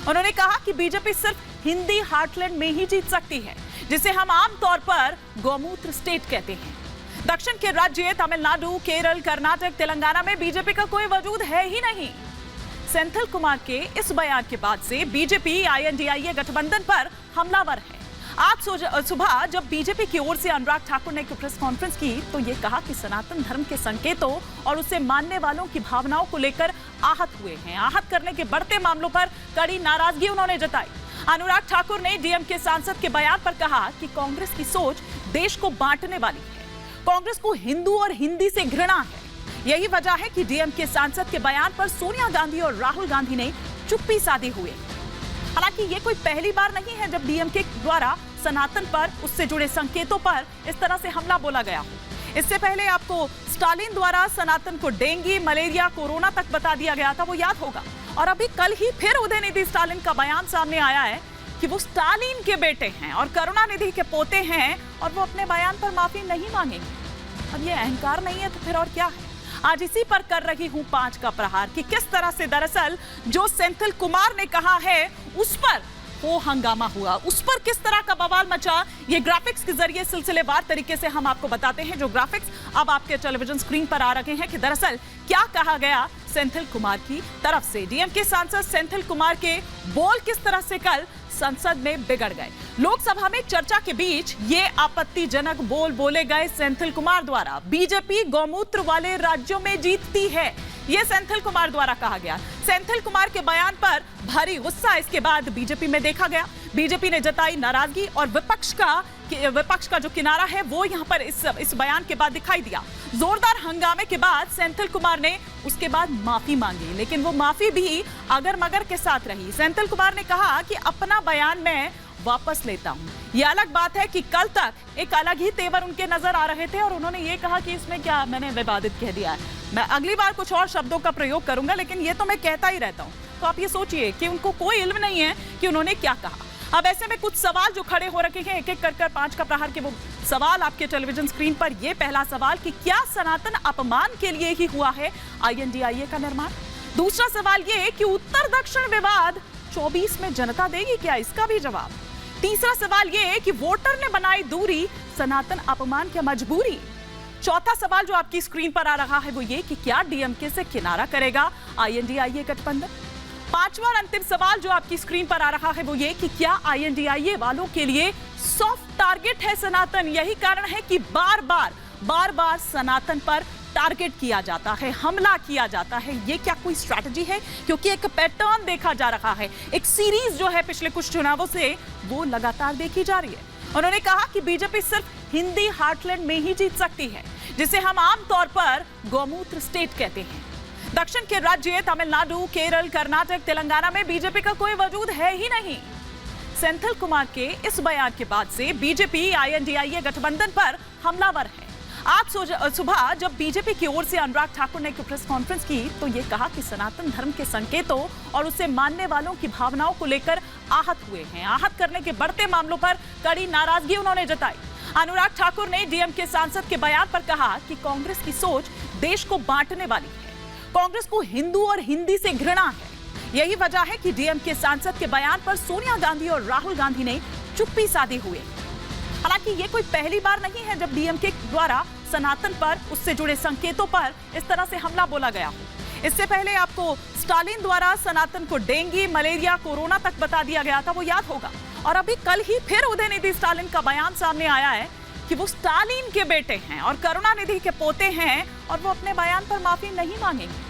उन्होंने कहा कि बीजेपी सिर्फ हिंदी हार्टलैंड में ही जीत सकती है, जिसे हम आमतौर पर गौमूत्र स्टेट कहते हैं। दक्षिण के राज्य तमिलनाडु, केरल, कर्नाटक, तेलंगाना में बीजेपी का कोई वजूद है ही नहीं। सेंथिल कुमार के इस बयान के बाद से बीजेपी INDIA गठबंधन पर हमलावर है। आज सुबह जब बीजेपी की ओर से अनुराग ठाकुर ने एक प्रेस कॉन्फ्रेंस की तो ये कहा कि सनातन धर्म के संकेतों और उसे मानने वालों की भावनाओं को लेकर आहत हुए हैं। आहत करने के बढ़ते मामलों पर कड़ी नाराजगी उन्होंने जताई। अनुराग ठाकुर ने DMK सांसद के बयान पर कहा कि कांग्रेस की सोच देश को बांटने वाली है। कांग्रेस को हिंदू और हिंदी से घृणा है। यही वजह है कि DMK सांसद के बयान पर सोनिया गांधी और राहुल गांधी ने चुप्पी साधी हुई। हालांकि ये कोई पहली बार नहीं है जब DMK द्वारा सनातन पर, उससे जुड़े संकेतों पर इस तरह से हमला बोला गया हो। इससे पहले आपको स्टालिन द्वारा सनातन को डेंगू, मलेरिया, कोरोना तक बता दिया गया था, वो याद होगा। और अभी कल ही फिर उदयनिधि स्टालिन का बयान सामने आया है कि वो स्टालिन के बेटे हैं और करुणानिधि के पोते हैं और वो अपने बयान पर माफी नहीं मांगेंगे। अब ये अहंकार नहीं है तो फिर और क्या है? आज इसी पर कर रही हूं 5 का प्रहार कि किस तरह से दरअसल जो सेंथिल कुमार ने कहा है उस पर वो हंगामा हुआ, उस पर किस तरह का बवाल मचा, ये ग्राफिक्स के जरिए सिलसिलेवार तरीके से हम आपको बताते हैं। जो ग्राफिक्स अब आपके टेलीविजन स्क्रीन पर आ रहे हैं कि दरअसल क्या कहा गया सेंथिल कुमार की तरफ से। DMK सांसद सेंथिल कुमार के बोल किस तरह से कल संसद में बिगड़ गए। लोकसभा में चर्चा के बीच ये आपत्तिजनक बोल बोले गए सेंथिल कुमार द्वारा। बीजेपी गौमूत्र वाले राज्यों में जीतती है, ये सेंथिल कुमार द्वारा कहा गया। सेंथिल कुमार के बयान पर भारी गुस्सा इसके बाद बीजेपी में देखा गया। बीजेपी ने जताई नाराजगी और विपक्ष का जो किनारा है वो यहां पर इस बयान के बाद दिखाई दिया। जोरदार हंगामे के बाद सेंथिल कुमार ने उसके बाद माफी मांगी, लेकिन वो माफी भी अगर मगर के साथ रही। सेंथिल कुमार ने कहा कि अपना बयान मैं वापस लेता हूं। ये अलग बात है कि कल तक एक अलग ही तेवर उनके नजर आ रहे थे और उन्होंने ये कहा कि इसमें क्या मैंने विवादित कह दिया है, मैं अगली बार कुछ और शब्दों का प्रयोग करूंगा, लेकिन ये तो मैं कहता ही रहता हूं। तो आप ये सोचिए कि उनको कोई इल्म नहीं है कि उन्होंने क्या कहा। अब ऐसे में कुछ सवाल जो खड़े हो रखे हैं, एक एक कर 5 का प्रहार के वो सवाल आपके टेलीविजन स्क्रीन पर। ये पहला सवाल कि क्या सनातन अपमान के लिए ही हुआ है INDIA का निर्माण? दूसरा सवाल ये कि उत्तर दक्षिण विवाद 24 में जनता देगी क्या? इसका भी जवाब। तीसरा सवाल ये कि वोटर ने बनाई दूरी, सनातन अपमान क्या मजबूरी? चौथा सवाल जो आपकी स्क्रीन पर आ रहा है वो ये कि क्या DMK से किनारा करेगा INDIA गठबंधन? पांचवा और अंतिम सवाल जो आपकी स्क्रीन पर आ रहा है वो ये कि क्या INDIA वालों के लिए सॉफ्ट टारगेट है सनातन? यही कारण है कि बार बार सनातन पर टारगेट किया जाता है, हमला किया जाता है। ये क्या कोई स्ट्रैटेजी है? क्योंकि एक पैटर्न देखा जा रहा है, एक सीरीज जो है पिछले कुछ चुनावों से वो लगातार देखी जा रही है। उन्होंने कहा कि बीजेपी सिर्फ हिंदी हार्टलैंड में ही जीत सकती है, जिसे हम आमतौर पर गौमूत्र स्टेट कहते हैं। दक्षिण के राज्य तमिलनाडु, केरल, कर्नाटक, तेलंगाना में बीजेपी का कोई वजूद है ही नहीं। सेंथिल कुमार के इस बयान के बाद से बीजेपी INDIA गठबंधन पर हमलावर है। आज सुबह जब बीजेपी की ओर से अनुराग ठाकुर ने एक प्रेस कॉन्फ्रेंस की तो ये कहा कि सनातन धर्म के संकेतों और उसे मानने वालों की भावनाओं को लेकर आहत हुए हैं। आहत करने के बढ़ते मामलों पर कड़ी नाराजगी उन्होंने जताई। अनुराग ठाकुर ने DMK सांसद के बयान पर कहा कि कांग्रेस की सोच देश को बांटने वाली है। कांग्रेस को हिंदू और हिंदी से घृणा है। यही वजह है कि DMK सांसद के बयान पर सोनिया गांधी और राहुल गांधी ने चुप्पी साधी हुई। हालांकि ये कोई पहली बार नहीं है जब DMK द्वारा सनातन पर, उससे जुड़े संकेतों पर इस तरह से हमला बोला गया हो। इससे पहले आपको स्टालिन द्वारा सनातन को डेंगू, मलेरिया, कोरोना तक बता दिया गया था, वो याद होगा। और अभी कल ही फिर उदयनिधि स्टालिन का बयान सामने आया है कि वो स्टालिन के बेटे हैं और करुणानिधि के पोते हैं और वो अपने बयान पर माफी नहीं मांगेंगे।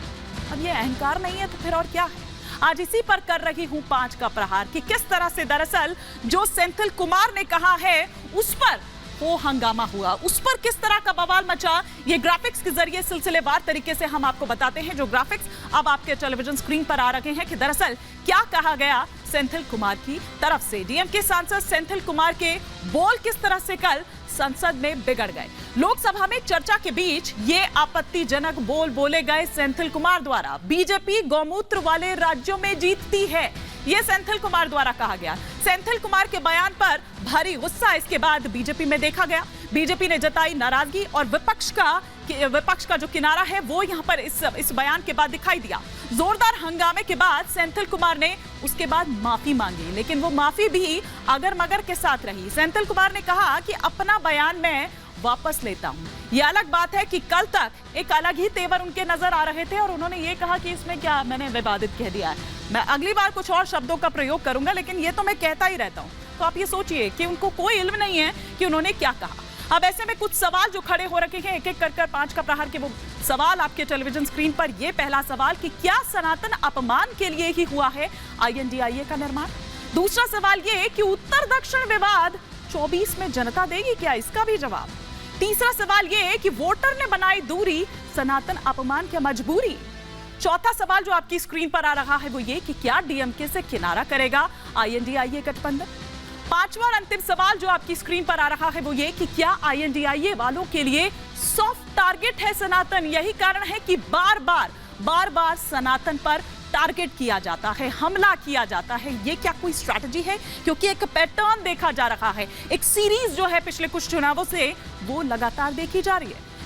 अब ये अहंकार नहीं है तो फिर और क्या है? आज इसी पर कर रही हूं 5 का प्रहार कि किस तरह से दरअसल जो सेंथिल कुमार ने कहा है उस पर वो हंगामा हुआ, उस पर किस तरह का बवाल मचा। ये ग्राफिक्स के जरिए सिलसिलेवार तरीके से हम आपको बताते हैं। जो ग्राफिक्स अब आपके टेलीविजन स्क्रीन पर आ रहे हैं कि दरअसल क्या कहा गया सेंथिल कुमार की तरफ से। DMK सांसद सेंथिल कुमार के बोल किस तरह से कल संसद में बिगड़ गए। लोकसभा में चर्चा के बीच ये आपत्तिजनक बोल बोले गए सेंथिल कुमार द्वारा। बीजेपी गौमूत्र वाले राज्यों में जीतती है, ये सेंथिल कुमार द्वारा कहा गया। सेंथिल कुमार के बयान पर भारी गुस्सा इसके बाद बीजेपी में देखा गया। बीजेपी ने जताई नाराजगी और विपक्ष का विपक्ष का जो किनारा है वो यहाँ पर इस बयान के बाद दिखाई दिया। जोरदार हंगामे के बाद सेंथिल कुमार ने उसके बाद माफी मांगी, लेकिन वो माफी भी अगर मगर के साथ रही। सेंथिल कुमार ने कहा कि अपना बयान मैं वापस लेता हूं। ये अलग बात है कि कल तक एक अलग ही तेवर उनके नजर आ रहे थे और उन्होंने ये कहा कि इसमें क्या मैंने विवादित कह दिया है। मैं अगली बार कुछ और शब्दों का प्रयोग करूंगा, लेकिन ये तो मैं कहता ही रहता हूं। तो आप ये सोचिए कि उनको कोई इल्म नहीं है कि उन्होंने क्या कहा। अब ऐसे में कुछ सवाल जो खड़े हो रखे हैं, एक एक कर 5 का प्रहार के वो सवाल आपके टेलीविजन स्क्रीन पर। ये पहला सवाल कि क्या सनातन अपमान के लिए ही हुआ है INDIA का निर्माण? दूसरा सवाल ये कि उत्तर दक्षिण विवाद 24 में जनता देगी क्या? इसका भी जवाब। तीसरा सवाल ये कि वोटर ने बनाई दूरी, सनातन अपमान क्या मजबूरी? चौथा सवाल जो आपकी स्क्रीन पर आ रहा है वो ये कि क्या DMK से किनारा करेगा INDIA गठबंधन? पांचवा और अंतिम सवाल जो आपकी स्क्रीन पर आ रहा है वो ये कि क्या INDIA वालों के लिए सॉफ्ट टारगेट है सनातन? यही कारण है कि बार बार सनातन पर टारगेट किया जाता है, हमला किया जाता है। ये क्या कोई स्ट्रैटेजी है? क्योंकि एक पैटर्न देखा जा रहा है, एक सीरीज जो है पिछले कुछ चुनावों से वो लगातार देखी जा रही है।